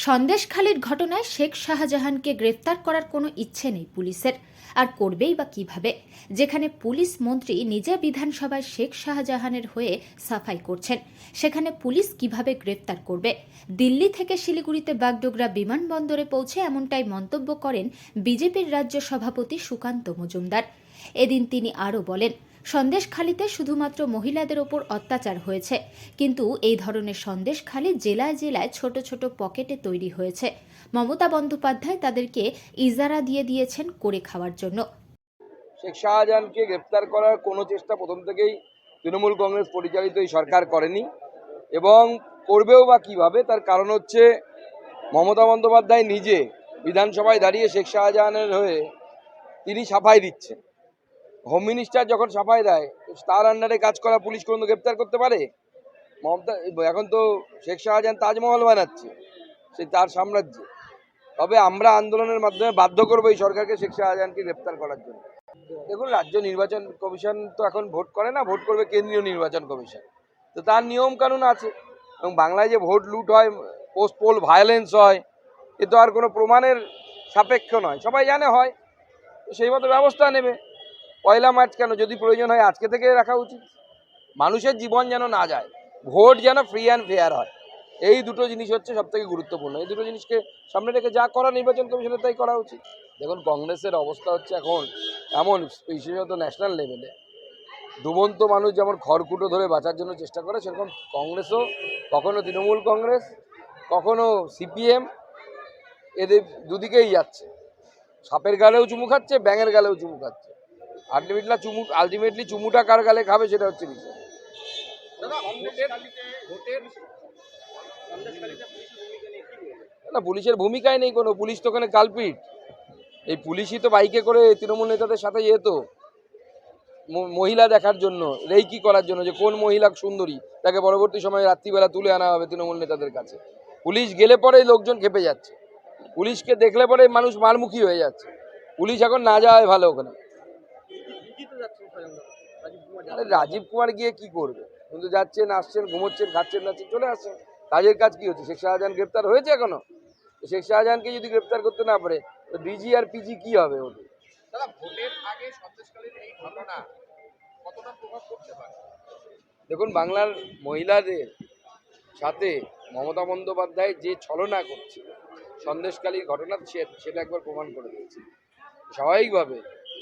সন্দেশখালির ঘটনায় শেখ শাহজাহানকে গ্রেফতার করার কোনো ইচ্ছে নেই পুলিশের, আর করবেই বা কিভাবে, যেখানে পুলিশ মন্ত্রী নিজে বিধানসভায় শেখ শাহজাহানের হয়ে সাফাই করছেন, সেখানে পুলিশ কিভাবে গ্রেফতার করবে? দিল্লি থেকে শিলিগুড়িতে বাগডোগরা বিমানবন্দরে পৌঁছে এমনটাই মন্তব্য করেন বিজেপির রাজ্য সভাপতি সুকান্ত মজুমদার। এদিন তিনি আরও বলেন, সন্দেশখালিতে শুধুমাত্র মহিলাদের ওপর অত্যাচার হয়েছে, কিন্তু এই ধরনের সন্দেশখালি জেলায় জেলায় ছোট ছোট পকেটে তৈরি হয়েছে। মমতা বন্দ্যোপাধ্যায় তাদেরকে ইজারা দিয়ে দিয়েছেন করে খাওয়ার জন্য। শেখ শাহজাহানকে গ্রেপ্তার করার কোনো চেষ্টা প্রথম থেকেই তৃণমূল কংগ্রেস পরিচালিত এই সরকার করেনি এবং করবেও বা কিভাবে। তার কারণ হচ্ছে মমতা বন্দ্যোপাধ্যায় নিজে বিধানসভায় দাঁড়িয়ে শেখ শাহজাহানের হয়ে তিনি সাফাই দিচ্ছেন। হোম মিনিস্টার যখন সাফাই দেয়, তার আন্ডারে কাজ করা পুলিশ কোনো গ্রেপ্তার করতে পারে? মমতা এখন তো শেখ শাহজাহান তাজমহল বানাচ্ছে সে তার সাম্রাজ্যে। তবে আমরা আন্দোলনের মাধ্যমে বাধ্য করবো এই সরকারকে শেখ শাহজাহানকে গ্রেপ্তার করার জন্য। দেখুন, রাজ্য নির্বাচন কমিশন তো এখন ভোট করে না, ভোট করবে কেন্দ্রীয় নির্বাচন কমিশন। তো তার নিয়ম কানুন আছে, এবং বাংলায় যে ভোট লুট হয়, পোস্ট পোল ভায়োলেন্স হয়, এ তো আর কোনো প্রমাণের সাপেক্ষ নয়, সবাই জানে হয়। সেই মতো ব্যবস্থা নেবে। 1 মার্চ কেন, যদি প্রয়োজন হয় আজকে থেকে রাখা উচিত। মানুষের জীবন যেন না যায়, ভোট যেন ফ্রি অ্যান্ড ফেয়ার হয়, এই দুটো জিনিস হচ্ছে সব থেকে গুরুত্বপূর্ণ। এই দুটো জিনিসকে সামনে রেখে যা করা নির্বাচন কমিশনের তাই করা উচিত। দেখুন, কংগ্রেসের অবস্থা হচ্ছে এখন এমন, বিশেষত ন্যাশনাল লেভেলে ডুবন্ত মানুষ যেমন খড়কুটো ধরে বাঁচার জন্য চেষ্টা করে, সেরকম কংগ্রেসও কখনো তৃণমূল কংগ্রেস, কখনো সিপিএম, এদের দুদিকেই যাচ্ছে। সাপের গালেও চুমু খাচ্ছে, ব্যাঙের গালেও চুমু খাচ্ছে। আলটিমেটলি চুমুটা কার গালে খাবে সেটা হচ্ছে বিষয়। না, পুলিশের ভূমিকায় নেই কোনো, পুলিশ তো ওখানে কালপিট। এই পুলিশই তো বাইকে করে তৃণমূল নেতাদের সাথে যেত মহিলা দেখার জন্য, রেইকি করার জন্য, যে কোন মহিলা সুন্দরী তাকে পরবর্তী সময়ে রাত্রিবেলা তুলে আনা হবে তৃণমূল নেতাদের কাছে। পুলিশ গেলে পরেই লোকজন খেপে যাচ্ছে, পুলিশকে দেখলে পরে মানুষ মারমুখী হয়ে যাচ্ছে। পুলিশ এখন না যাওয়াই ভালো ওখানে। রাজীব কুমার গিয়ে কি করবে? কিন্তু যাচ্ছেন, আসছেন, ঘুমোচ্ছেন, খাচ্ছেন, যাচ্ছেন, চলে আসছেন। কাজের কাজ কি হচ্ছে? শেখ শাহজাহান গ্রেপ্তার হয়েছে এখনো? শেখ শাহজাহানকে যদি গ্রেপ্তার করতে না পারে, তো ডিজি আর পিজি কি হবে ওদের? দেখুন, বাংলার মহিলাদের সাথে মমতা বন্দ্যোপাধ্যায় যে ছলনা করছে, সন্দেশখালীর ঘটনা সেটা একবার প্রমাণ করে দিয়েছে। স্বাভাবিকভাবে